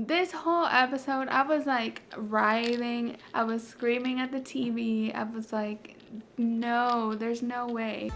This whole episode, I was like writhing. I was screaming at the TV. I was like, no, there's no way.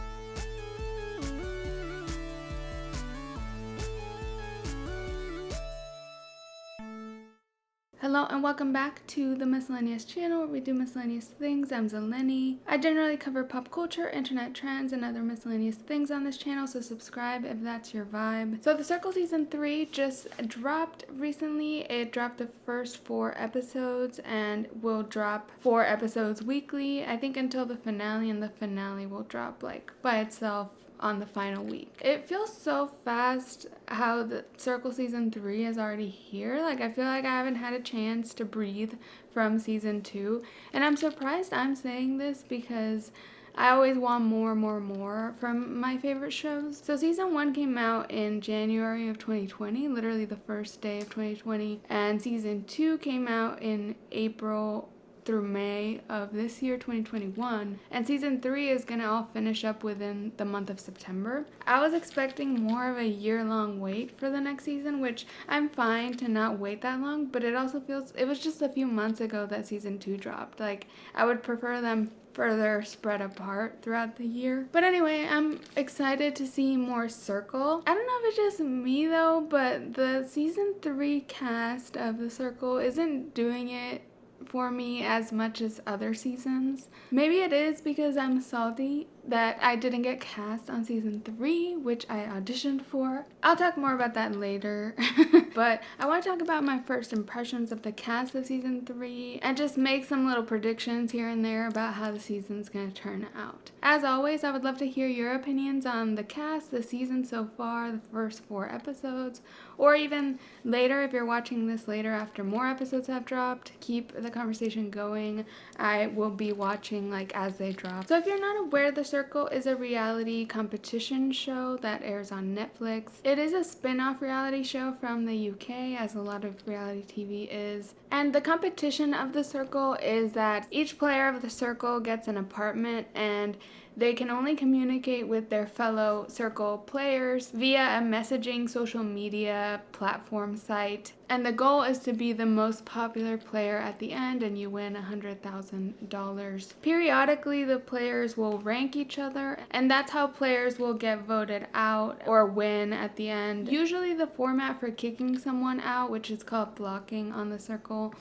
Hello and welcome back to the Miscellaneous channel where we do miscellaneous things. I'm Zeleny. I generally cover pop culture, internet trends, and other miscellaneous things on this channel, so subscribe if that's your vibe. So The Circle Season 3 just dropped recently. It dropped the first 4 episodes and will drop 4 episodes weekly, I think until the finale, and the finale will drop like by itself on the final week. It feels so fast how The Circle Season 3 is already here. Like, I feel like I haven't had a chance to breathe from Season 2. And I'm surprised I'm saying this because I always want more from my favorite shows. So Season 1 came out in January of 2020, literally the first day of 2020. And Season 2 came out in April through May of this year, 2021, and Season 3 is gonna all finish up within the month of September. I was expecting more of a year-long wait for the next season, which I'm fine to not wait that long, but it also feels, it was just a few months ago that Season 2 dropped. Like, I would prefer them further spread apart throughout the year. But anyway, I'm excited to see more Circle. I don't know if it's just me though, but the Season 3 cast of The Circle isn't doing it for me as much as other seasons. Maybe it is because I'm salty that I didn't get cast on Season 3, which I auditioned for. I'll talk more about that later. But I want to talk about my first impressions of the cast of Season 3 and just make some little predictions here and there about how the season's going to turn out. As always, I would love to hear your opinions on the cast, the season so far, the first 4 episodes, or even later if you're watching this later after more episodes have dropped. Keep the conversation going. I will be watching like as they drop. So if you're not aware, The Circle is a reality competition show that airs on Netflix. It is a spin-off reality show from the UK, as a lot of reality TV is. And the competition of The Circle is that each player of The Circle gets an apartment and they can only communicate with their fellow Circle players via a messaging social media platform site. And the goal is to be the most popular player at the end, and you win $100,000. Periodically, the players will rank each other, and that's how players will get voted out or win at the end. Usually the format for kicking someone out, which is called blocking on The Circle,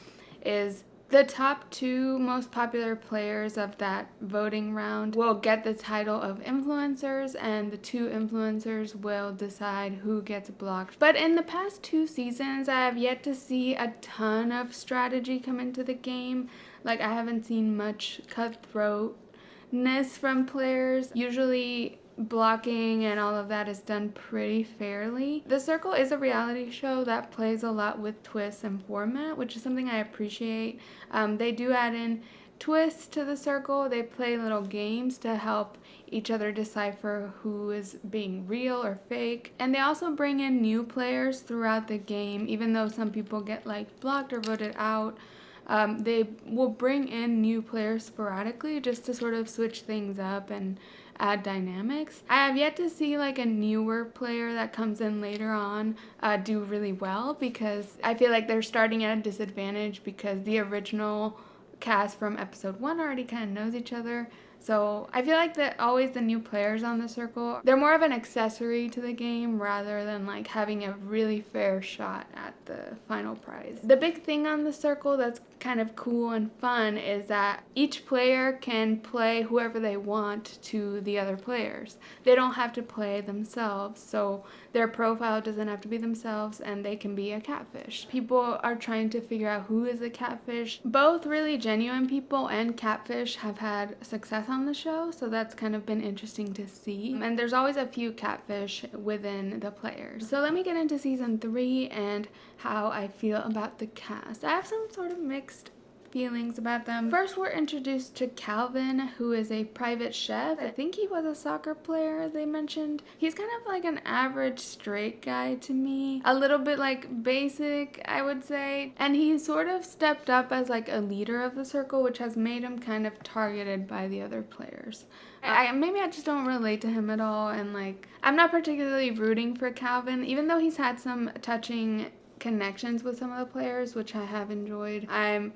is the top 2 most popular players of that voting round will get the title of influencers, and the 2 influencers will decide who gets blocked. But in the past 2 seasons, I have yet to see a ton of strategy come into the game. Like, I haven't seen much cutthroatness from players. Usually blocking and all of that is done pretty fairly. The Circle is a reality show that plays a lot with twists and format, which is something I appreciate. They do add in twists to The Circle. They play little games to help each other decipher who is being real or fake. And they also bring in new players throughout the game, even though some people get like blocked or voted out. They will bring in new players sporadically just to sort of switch things up and add dynamics. I have yet to see like a newer player that comes in later on do really well, because I feel like they're starting at a disadvantage because the original cast from episode 1 already kind of knows each other. So I feel like that always the new players on The Circle, they're more of an accessory to the game rather than like having a really fair shot at the final prize. The big thing on The Circle that's kind of cool and fun is that each player can play whoever they want to the other players. They don't have to play themselves, so their profile doesn't have to be themselves, and they can be a catfish. People are trying to figure out who is a catfish. Both really genuine people and catfish have had success on the show, so that's kind of been interesting to see. And there's always a few catfish within the players. So let me get into Season 3 and how I feel about the cast. I have some sort of mixed feelings about them. First, we're introduced to Calvin, who is a private chef. I think he was a soccer player, they mentioned. He's kind of like an average straight guy to me. A little bit like basic, I would say. And he sort of stepped up as like a leader of The Circle, which has made him kind of targeted by the other players. Maybe I just don't relate to him at all, and like I'm not particularly rooting for Calvin, even though he's had some touching connections with some of the players, which I have enjoyed. I'm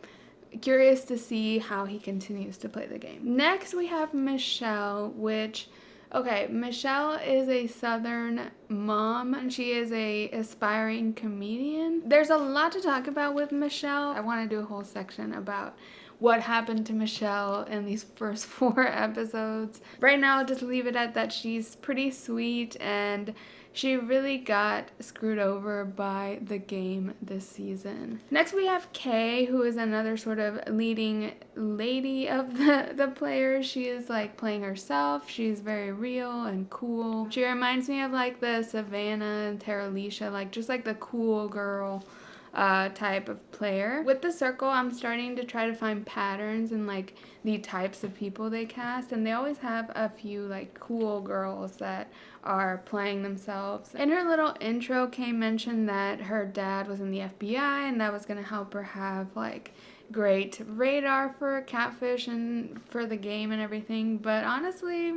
curious to see how he continues to play the game. Next, we have Michelle, which... Okay, Michelle is a Southern mom, and she is a aspiring comedian. There's a lot to talk about with Michelle. I want to do a whole section about what happened to Michelle in these first 4 episodes. Right now, I'll just leave it at that she's pretty sweet, and she really got screwed over by the game this season. Next, we have Kay, who is another sort of leading lady of the players. She is like playing herself. She's very real and cool. She reminds me of like the Savannah and Terralisha, like just like the cool girl type of player. With the circle, I'm starting to try to find patterns in like the types of people they cast, and they always have a few like cool girls that are playing themselves. In her little intro, Kay mentioned that her dad was in the FBI and that was going to help her have like great radar for catfish and for the game and everything, but honestly,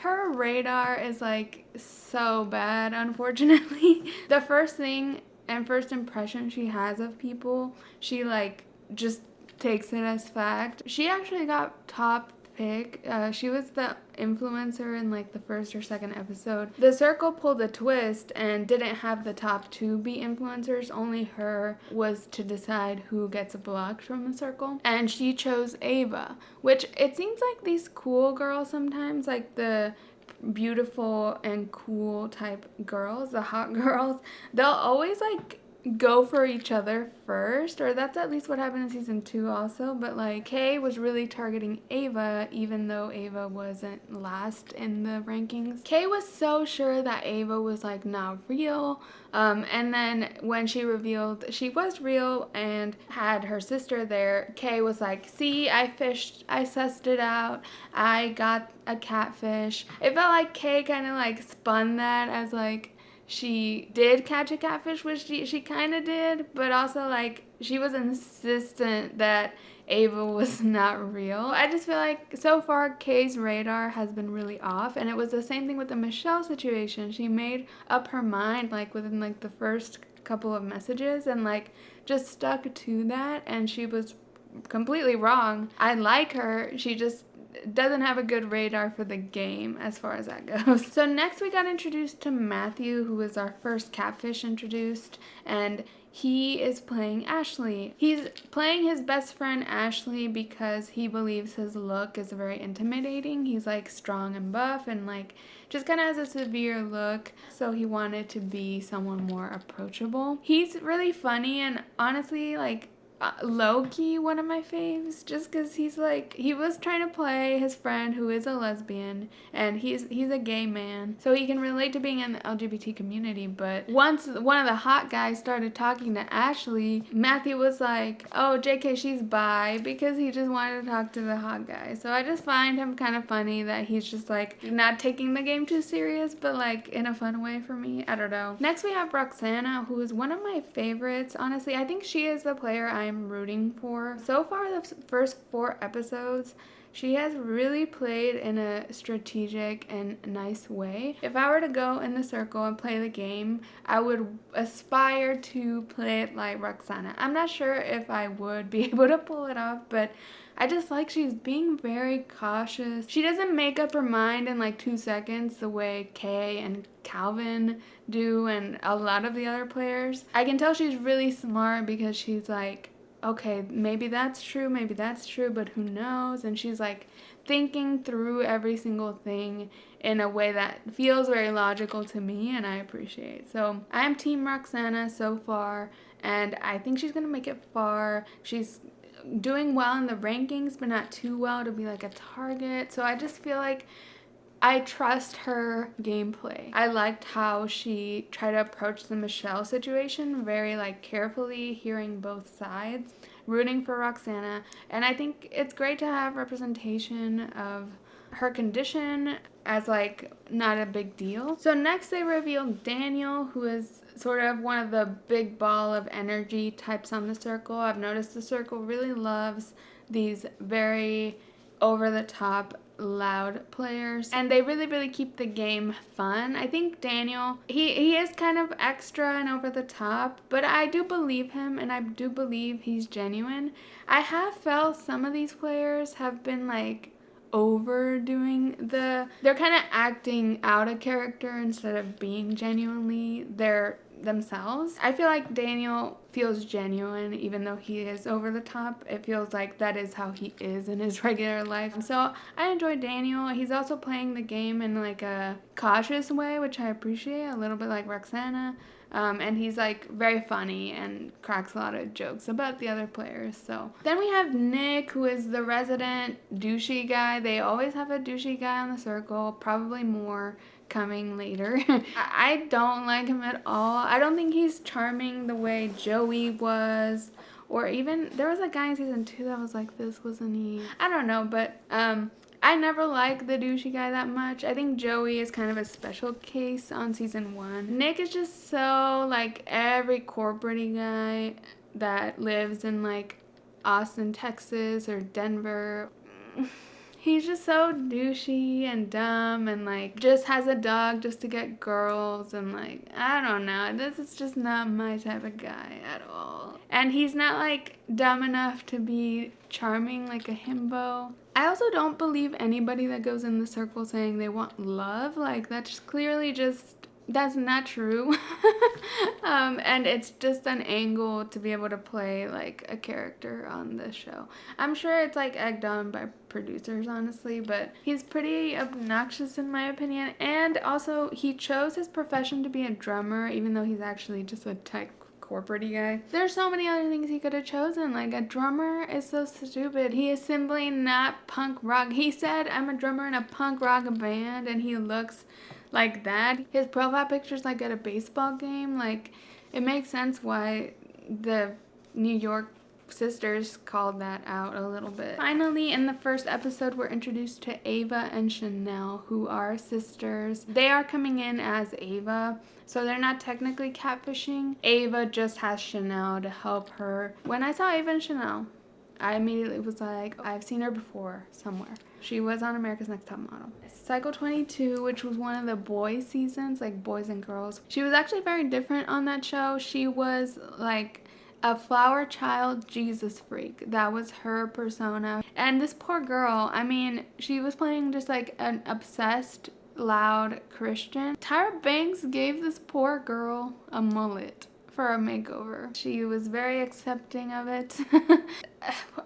her radar is like so bad, unfortunately. The first thing and first impression she has of people, she like just takes it as fact. She actually got top pick. She was the influencer in like the first or second episode. The circle pulled a twist and didn't have the top 2 be influencers. Only her was to decide who gets blocked from the circle, and she chose Ava, which it seems like these cool girls sometimes, like the beautiful and cool type girls, the hot girls, they'll always like go for each other first, or that's at least what happened in season 2 also. But like Kay was really targeting Ava, even though Ava wasn't last in the rankings. Kay was so sure that Ava was like not real, and then when she revealed she was real and had her sister there, Kay was like, see, I sussed it out, I got a catfish. It felt like Kay kind of like spun that as like she did catch a catfish, which she kind of did, but also like she was insistent that Ava was not real. I just feel like so far Kay's radar has been really off, and it was the same thing with the Michelle situation. She made up her mind like within like the first couple of messages and like just stuck to that, and she was completely wrong. I like her, she just doesn't have a good radar for the game as far as that goes. So next we got introduced to Matthew, who was our first catfish introduced, and he is playing Ashley. He's playing his best friend Ashley because he believes his look is very intimidating. He's like strong and buff and like just kind of has a severe look, so he wanted to be someone more approachable. He's really funny and honestly like low-key one of my faves, just because he's like, he was trying to play his friend who is a lesbian, and he's a gay man, so he can relate to being in the LGBT community. But once one of the hot guys started talking to Ashley, Matthew was like, oh, JK, she's bi, because he just wanted to talk to the hot guy. So I just find him kind of funny that he's just like not taking the game too serious, but like in a fun way for me. I don't know. Next we have Roxana, who is one of my favorites. Honestly, I think she is the player I'm rooting for. So far, the first 4 episodes, she has really played in a strategic and nice way. If I were to go in the circle and play the game, I would aspire to play it like Roxana. I'm not sure if I would be able to pull it off, but I just like she's being very cautious. She doesn't make up her mind in like 2 seconds the way Kay and Calvin do and a lot of the other players. I can tell she's really smart because she's like, okay, maybe that's true, but who knows? And she's like thinking through every single thing in a way that feels very logical to me, and I appreciate. So I'm team Roxana so far, and I think she's gonna make it far. She's doing well in the rankings, but not too well to be like a target. So I just feel like I trust her gameplay. I liked how she tried to approach the Michelle situation very like carefully, hearing both sides, rooting for Roxana, and I think it's great to have representation of her condition as like not a big deal. So next they revealed Daniel, who is sort of one of the big ball of energy types on the circle. I've noticed the circle really loves these very over the top loud players, and they really keep the game fun. I think Daniel, he is kind of extra and over the top, but I do believe him and I do believe he's genuine. I have felt some of these players have been like overdoing they're kind of acting out a character instead of being genuinely themselves. I feel like Daniel feels genuine even though he is over the top. It feels like that is how he is in his regular life. So I enjoy Daniel. He's also playing the game in like a cautious way, which I appreciate, a little bit like Roxana. And he's like very funny and cracks a lot of jokes about the other players. So then we have Nick, who is the resident douchey guy. They always have a douchey guy on the circle, probably more coming later. I don't like him at all. I don't think he's charming the way Joey was, or even there was a guy in season 2 that was like this, wasn't he? I don't know, but I never liked the douchey guy that much. I think Joey is kind of a special case on season 1. Nick is just so like every corporate guy that lives in like Austin, Texas or Denver. He's just so douchey and dumb and like just has a dog just to get girls and like, I don't know. This is just not my type of guy at all. And he's not like dumb enough to be charming like a himbo. I also don't believe anybody that goes in the circle saying they want love. Like that's clearly just, that's not true. And it's just an angle to be able to play like a character on this show. I'm sure it's like egged on by producers, honestly, but he's pretty obnoxious in my opinion. And also he chose his profession to be a drummer, even though he's actually just a tech corporate guy. There's so many other things he could have chosen. Like a drummer is so stupid. He is simply not punk rock. He said, I'm a drummer in a punk rock band, and he looks like that. His profile picture's like at a baseball game. Like it makes sense why the New York sisters called that out a little bit. Finally, in the first episode, we're introduced to Ava and Chanel, who are sisters. They are coming in as Ava, so they're not technically catfishing. Ava just has Chanel to help her. When I saw Ava and Chanel, I immediately was like, I've seen her before somewhere. She was on America's Next Top Model. Cycle 22, which was one of the boys seasons, like boys and girls. She was actually very different on that show. She was like a flower child Jesus freak. That was her persona. And this poor girl, I mean, she was playing just like an obsessed, loud Christian. Tyra Banks gave this poor girl a mullet for a makeover. She was very accepting of it.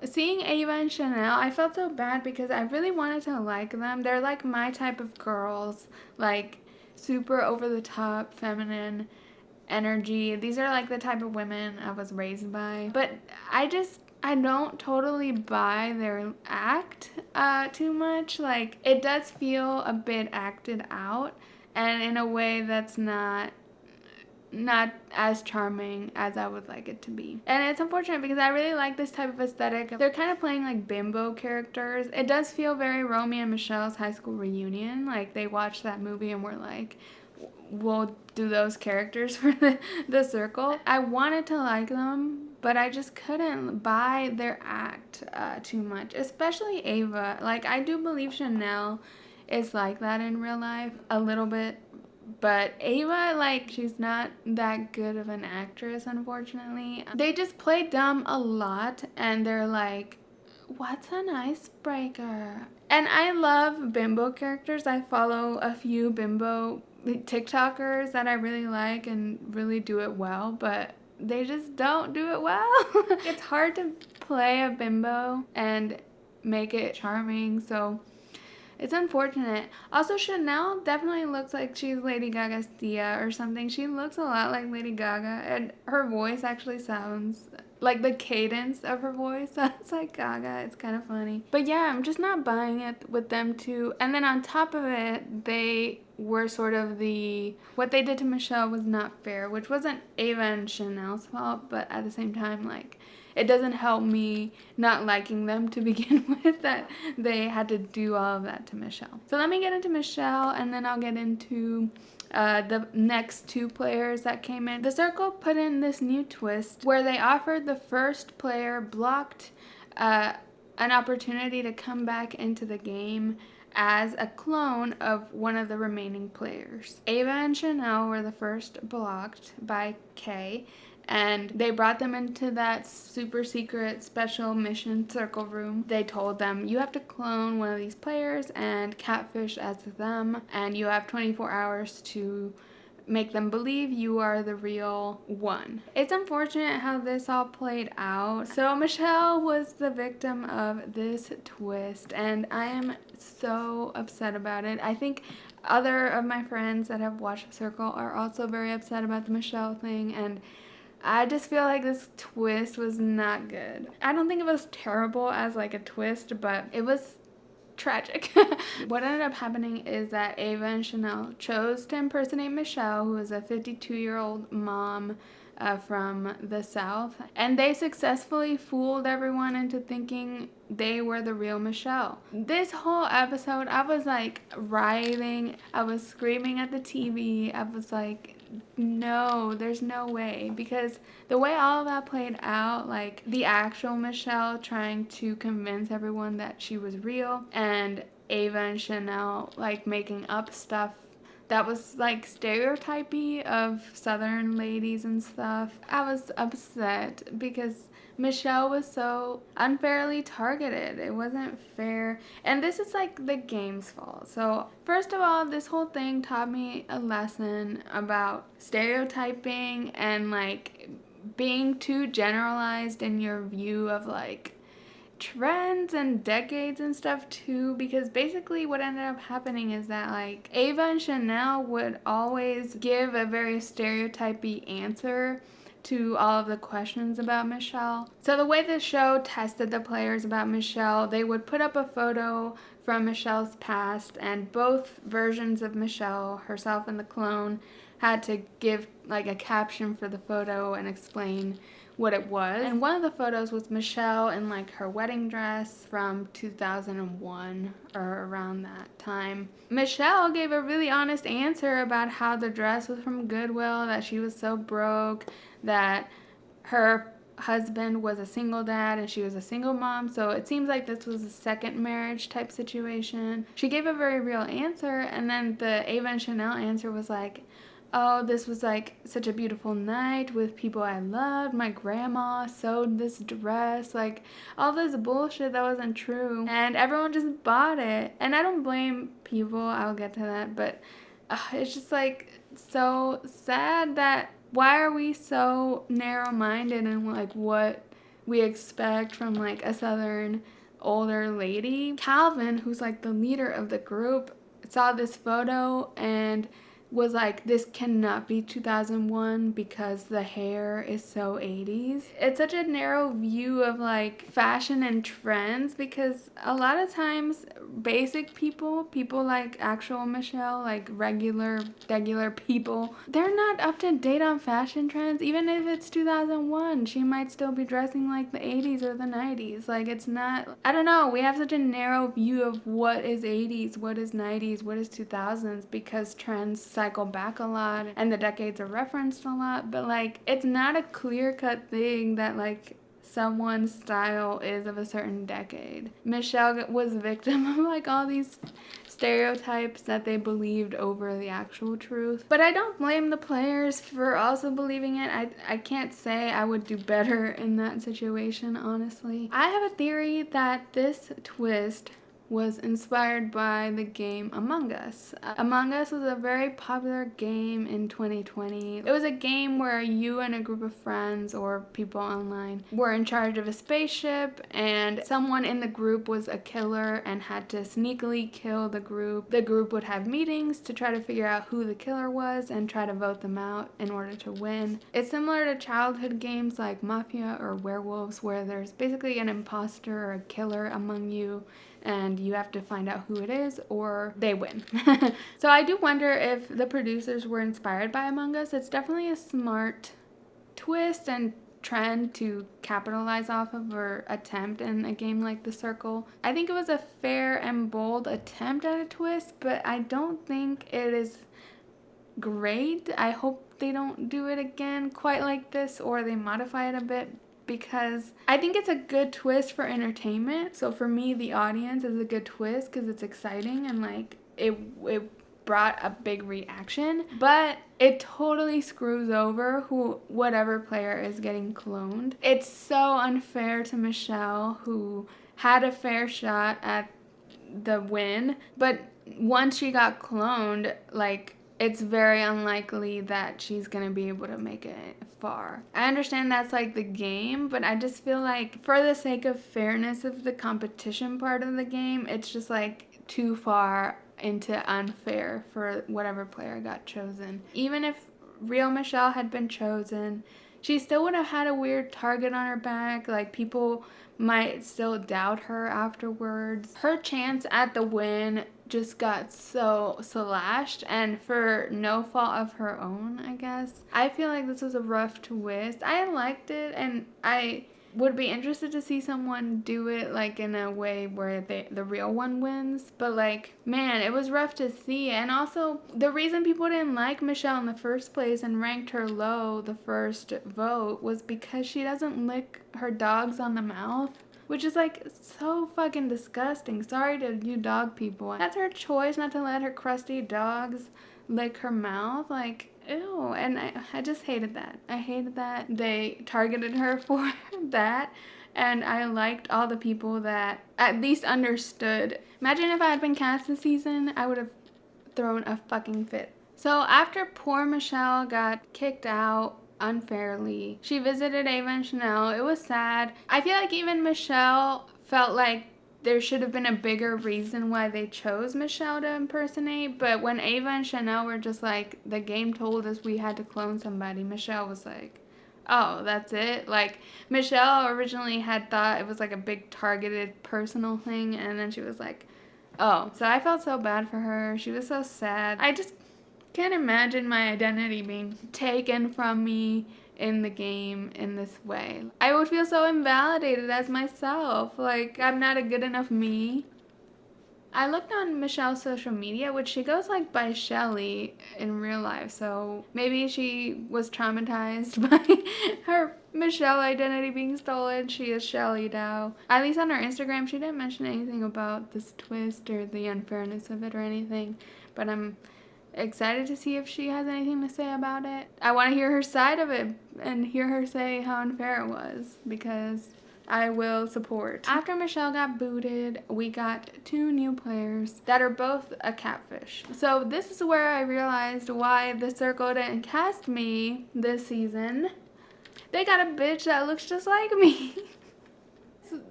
Seeing Ava and Chanel, I felt so bad because I really wanted to like them. They're like my type of girls, like super over the top, feminine energy. These are like the type of women I was raised by. But I don't totally buy their act too much. Like it does feel a bit acted out, and in a way that's not as charming as I would like it to be. And it's unfortunate because I really like this type of aesthetic. They're kind of playing like bimbo characters. It does feel very Romeo and Michelle's high school reunion. Like they watched that movie and were like, we'll do those characters for the circle. I wanted to like them, but I just couldn't buy their act too much, especially Ava. Like I do believe Chanel is like that in real life a little bit. But Ava, like, she's not that good of an actress, unfortunately. They just play dumb a lot, and they're like, what's an icebreaker? And I love bimbo characters. I follow a few bimbo TikTokers that I really like and really do it well, but they just don't do it well. It's hard to play a bimbo and make it charming, so it's unfortunate. Also, Chanel definitely looks like she's Lady Gaga's Thea or something. She looks a lot like Lady Gaga, and her voice actually sounds like the cadence of her voice sounds like Gaga. It's kind of funny. But yeah, I'm just not buying it with them too. And then on top of it, they were sort of what they did to Michelle was not fair, which wasn't Ava and Chanel's fault, but at the same time, like, it doesn't help me not liking them to begin with that they had to do all of that to Michelle. So let me get into Michelle, and then I'll get into the next two players that came in. The circle put in this new twist where they offered the first player blocked an opportunity to come back into the game as a clone of one of the remaining players. Ava and Chanel were the first blocked by Kay, and they brought them into that super secret special mission circle room. They told them, you have to clone one of these players and catfish as them, and you have 24 hours to make them believe you are the real one. It's unfortunate how this all played out. So Michelle was the victim of this twist, and I am so upset about it. I think other of my friends that have watched The Circle are also very upset about the Michelle thing, and I just feel like this twist was not good. I don't think it was terrible as like a twist, but it was tragic. What ended up happening is that Ava and Chanel chose to impersonate Michelle, who is a 52-year-old mom from the South, and they successfully fooled everyone into thinking they were the real Michelle. This whole episode, I was like writhing, I was screaming at the TV, I was like, no, there's no way, because the way all of that played out, like the actual Michelle trying to convince everyone that she was real, and Ava and Chanel like making up stuff that was like stereotypy of Southern ladies and stuff. I was upset because Michelle was so unfairly targeted. It wasn't fair. And this is like the game's fault. So, first of all, this whole thing taught me a lesson about stereotyping and like being too generalized in your view of like trends and decades and stuff too, because basically what ended up happening is that like Ava and Chanel would always give a very stereotypy answer to all of the questions about Michelle. So the way the show tested the players about Michelle, they would put up a photo from Michelle's past, and both versions of Michelle, herself and the clone, had to give like a caption for the photo and explain what it was. And one of the photos was Michelle in like her wedding dress from 2001 or around that time. Michelle gave a really honest answer about how the dress was from Goodwill, that she was so broke, that her husband was a single dad and she was a single mom, so it seems like this was a second marriage type situation. She gave a very real answer, and then the Ava and Chanel answer was like, oh, this was like such a beautiful night with people I loved. My grandma sewed this dress. Like all this bullshit that wasn't true. And everyone just bought it. And I don't blame people. I'll get to that. But it's just like so sad that why are we so narrow-minded in like what we expect from like a Southern older lady? Calvin, who's like the leader of the group, saw this photo and was like, this cannot be 2001 because the hair is so 80s. It's such a narrow view of like fashion and trends, because a lot of times basic people like actual Michelle, like regular people, they're not up to date on fashion trends. Even if it's 2001, she might still be dressing like the 80s or the 90s. Like it's not, I don't know, we have such a narrow view of what is 80s, what is 90s, what is 2000s, because trends cycle back a lot and the decades are referenced a lot, but like it's not a clear-cut thing that like someone's style is of a certain decade. Michelle was a victim of like all these stereotypes that they believed over the actual truth. But I don't blame the players for also believing it. I can't say I would do better in that situation, honestly. I have a theory that this twist was inspired by the game Among Us. Among Us was a very popular game in 2020. It was a game where you and a group of friends or people online were in charge of a spaceship, and someone in the group was a killer and had to sneakily kill the group. The group would have meetings to try to figure out who the killer was and try to vote them out in order to win. It's similar to childhood games like Mafia or Werewolves, where there's basically an imposter or a killer among you, and you have to find out who it is or they win. So I do wonder if the producers were inspired by Among Us. It's definitely a smart twist and trend to capitalize off of or attempt in a game like The Circle. I think it was a fair and bold attempt at a twist, but I don't think it is great. I hope they don't do it again quite like this, or they modify it a bit, because I think it's a good twist for entertainment. So for me, the audience is a good twist because it's exciting and like it brought a big reaction, but it totally screws over whatever player is getting cloned. It's so unfair to Michelle, who had a fair shot at the win, but once she got cloned, like, it's very unlikely that she's gonna be able to make it far. I understand that's like the game, but I just feel like for the sake of fairness of the competition part of the game, it's just like too far into unfair for whatever player got chosen. Even if real Michelle had been chosen, she still would have had a weird target on her back. Like, people might still doubt her afterwards. Her chance at the win just got so slashed, and for no fault of her own, I guess. I feel like this was a rough twist. I liked it, and I would be interested to see someone do it like in a way where the real one wins, but like, man, it was rough to see. And also, the reason people didn't like Michelle in the first place and ranked her low the first vote was because she doesn't lick her dogs on the mouth, which is like so fucking disgusting. Sorry to you dog people. That's her choice not to let her crusty dogs lick her mouth. Like, ew. And I just hated that. I hated that they targeted her for that. And I liked all the people that at least understood. Imagine if I had been cast this season, I would have thrown a fucking fit. So after poor Michelle got kicked out unfairly, she visited Ava and Chanel. It was sad. I feel like even Michelle felt like there should have been a bigger reason why they chose Michelle to impersonate, but when Ava and Chanel were just like, the game told us we had to clone somebody, Michelle was like, oh, that's it? Like, Michelle originally had thought it was like a big targeted personal thing, and then she was like, oh. So I felt so bad for her. She was so sad. I just can't imagine my identity being taken from me in the game in this way. I would feel so invalidated as myself. Like, I'm not a good enough me. I looked on Michelle's social media, which she goes like by Shelly in real life, so maybe she was traumatized by her Michelle identity being stolen. She is Shelly now. At least on her Instagram, she didn't mention anything about this twist or the unfairness of it or anything, but I'm excited to see if she has anything to say about it. I want to hear her side of it and hear her say how unfair it was, because I will support. After Michelle got booted, we got 2 new players that are both a catfish. So this is where I realized why the circle didn't cast me this season. They got a bitch that looks just like me.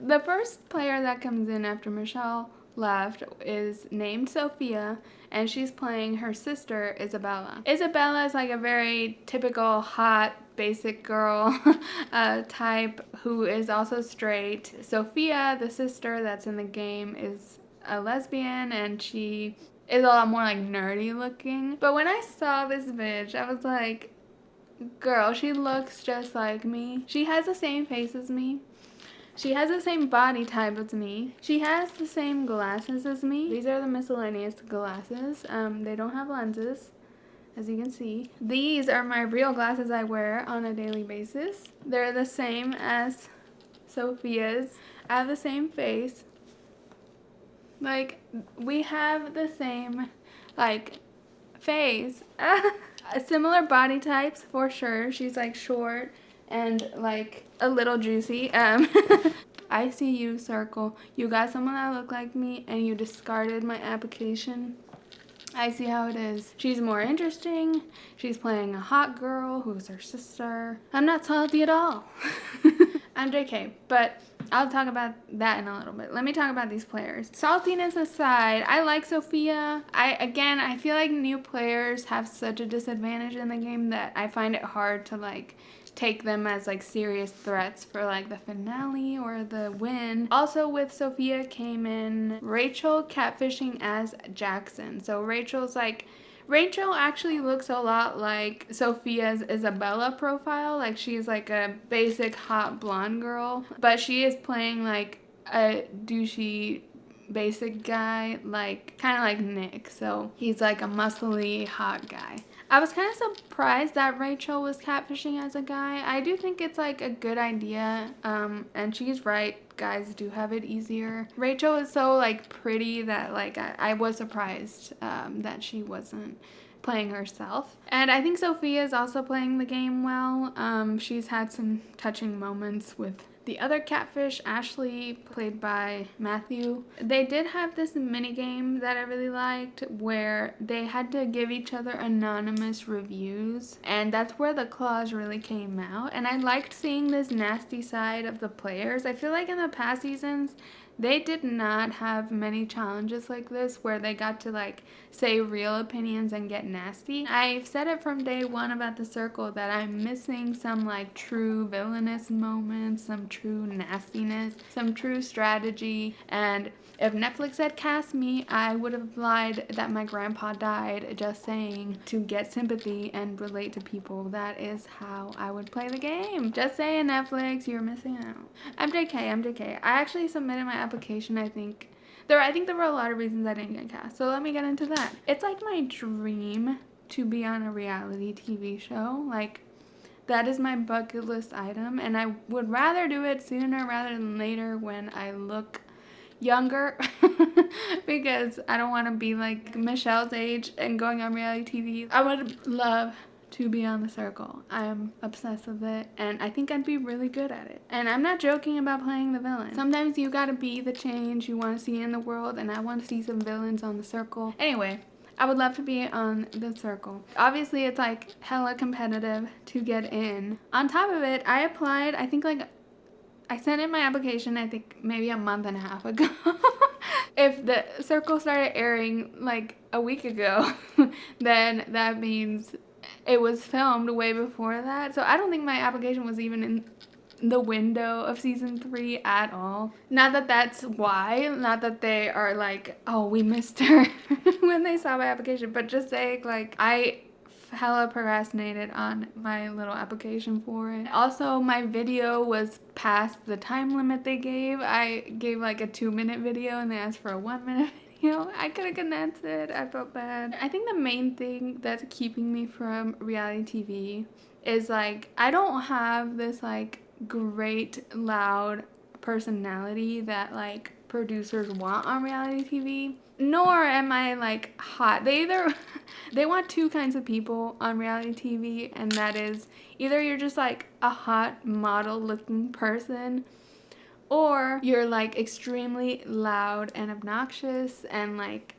The first player that comes in after Michelle left is named Sophia, and she's playing her sister, Isabella. Isabella is like a very typical hot, basic girl type who is also straight. Sophia, the sister that's in the game, is a lesbian, and she is a lot more like nerdy looking. But when I saw this bitch, I was like, girl, she looks just like me. She has the same face as me. She has the same body type as me. She has the same glasses as me. These are the miscellaneous glasses. They don't have lenses, as you can see. These are my real glasses I wear on a daily basis. They're the same as Sophia's. I have the same face. Like, we have the same, like, face. Similar body types, for sure. She's, like, short and like a little juicy. I see you, circle. You got someone that looked like me and you discarded my application. I see how it is. She's more interesting. She's playing a hot girl who's her sister. I'm not salty at all. I'm JK, but I'll talk about that in a little bit. Let me talk about these players. Saltiness aside, I like Sophia. I feel like new players have such a disadvantage in the game that I find it hard to like take them as like serious threats for like the finale or the win. Also with Sophia came in Rachel catfishing as Jackson. So Rachel actually looks a lot like Sophia's Isabella profile. Like, she's like a basic hot blonde girl, but she is playing like a douchey basic guy, like kind of like Nick. So he's like a muscly hot guy. I was kind of surprised that Rachel was catfishing as a guy. I do think it's like a good idea, and she's right. Guys do have it easier. Rachel is so like pretty that like I was surprised that she wasn't playing herself. And I think Sophia is also playing the game well. She's had some touching moments with the other catfish, Ashley, played by Matthew. They did have this mini game that I really liked where they had to give each other anonymous reviews, and that's where the claws really came out. And I liked seeing this nasty side of the players. I feel like in the past seasons they did not have many challenges like this where they got to like say real opinions and get nasty. I've said it from day one about The Circle that I'm missing some like true villainous moments, some true nastiness, some true strategy. And if Netflix had cast me, I would have lied that my grandpa died just saying to get sympathy and relate to people. That is how I would play the game. Just saying, Netflix, you're missing out. I'm JK. I actually submitted my application. I think there were a lot of reasons I didn't get cast. So let me get into that. It's like my dream to be on a reality TV show. Like, that is my bucket list item, and I would rather do it sooner rather than later when I look younger because I don't want to be like Michelle's age and going on reality TV. I would love to be on The Circle. I'm obsessed with it, and I think I'd be really good at it. And I'm not joking about playing the villain. Sometimes you gotta be the change you want to see in the world, and I want to see some villains on The Circle. Anyway, I would love to be on The Circle. Obviously, it's like hella competitive to get in. On top of it, I applied, I think like I sent in my application, I think maybe a month and a half ago. If The Circle started airing like a week ago, then that means it was filmed way before that. So I don't think my application was even in the window of season 3 at all. Not that that's why, not that they are like, oh, we missed her when they saw my application, but just saying like I hella procrastinated on my little application for it. Also, my video was past the time limit they gave. I gave like a 2-minute video and they asked for a 1-minute video. I could have condensed it. I felt bad. I think the main thing that's keeping me from reality TV is like I don't have this like great loud personality that like producers want on reality TV, nor am I like hot. They want two kinds of people on reality TV, and that is either you're just like a hot model looking person, or you're like extremely loud and obnoxious and like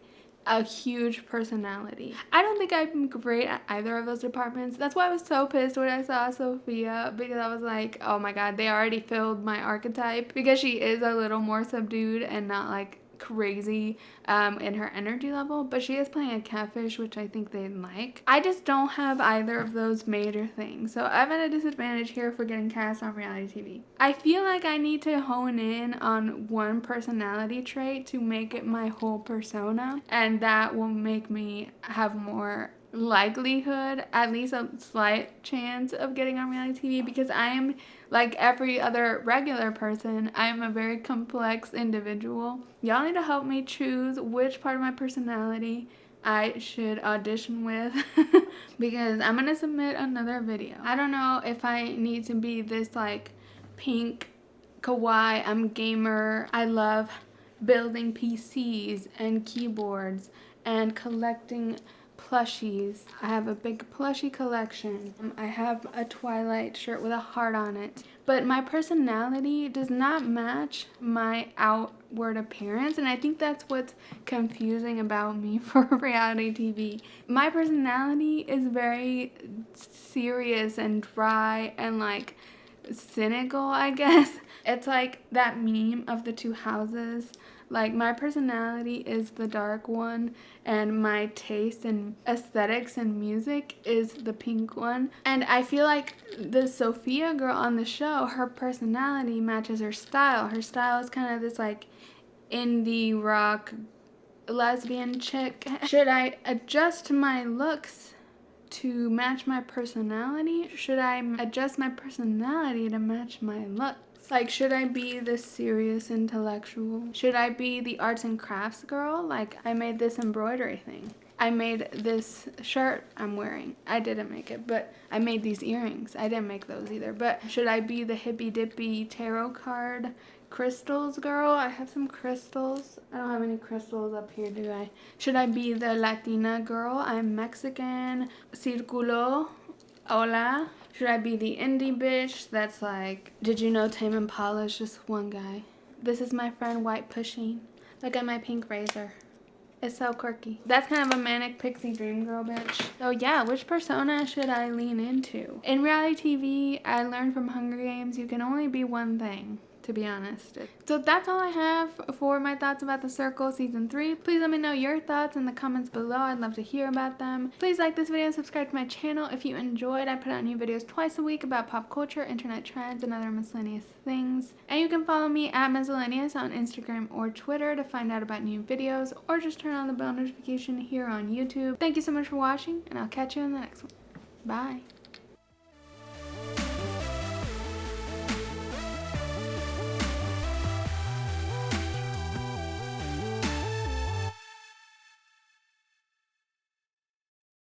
a huge personality. I don't think I'm great at either of those departments. That's why I was so pissed when I saw Sophia, because I was like, oh my god, they already filled my archetype, because she is a little more subdued and not like crazy in her energy level, but she is playing a catfish, which I think they'd like. I just don't have either of those major things, so I'm at a disadvantage here for getting cast on reality TV. I feel like I need to hone in on one personality trait to make it my whole persona, and that will make me have more likelihood, at least a slight chance of getting on reality TV, because I am like every other regular person. I am a very complex individual. Y'all need to help me choose which part of my personality I should audition with because I'm gonna submit another video. I don't know if I need to be this like pink kawaii, I'm gamer, I love building PCs and keyboards and collecting plushies. I have a big plushie collection. I have a Twilight shirt with a heart on it. But my personality does not match my outward appearance, and I think that's what's confusing about me for reality TV. My personality is very serious and dry and like cynical, I guess. It's like that meme of the two houses. Like, my personality is the dark one, and my taste in aesthetics and music is the pink one. And I feel like the Sophia girl on the show, her personality matches her style. Her style is kind of this like indie rock lesbian chick. Should I adjust my looks to match my personality? Should I adjust my personality to match my looks? Like, should I be the serious intellectual? Should I be the arts and crafts girl? Like, I made this embroidery thing. I made this shirt I'm wearing. I didn't make it, but I made these earrings. I didn't make those either. But should I be the hippy dippy tarot card crystals girl? I have some crystals. I don't have any crystals up here, do I? Should I be the Latina girl? I'm Mexican. Círculo. Hola. Should I be the indie bitch that's like, did you know Tame Impala is just one guy? This is my friend White Pushing. Look at my pink razor. It's so quirky. That's kind of a manic pixie dream girl bitch. So yeah, which persona should I lean into? In reality TV, I learned from Hunger Games you can only be one thing, to be honest. So that's all I have for my thoughts about The Circle Season 3. Please let me know your thoughts in the comments below. I'd love to hear about them. Please like this video and subscribe to my channel if you enjoyed. I put out new videos twice a week about pop culture, internet trends, and other miscellaneous things. And you can follow me at Miscellaneous on Instagram or Twitter to find out about new videos, or just turn on the bell notification here on YouTube. Thank you so much for watching, and I'll catch you in the next one. Bye.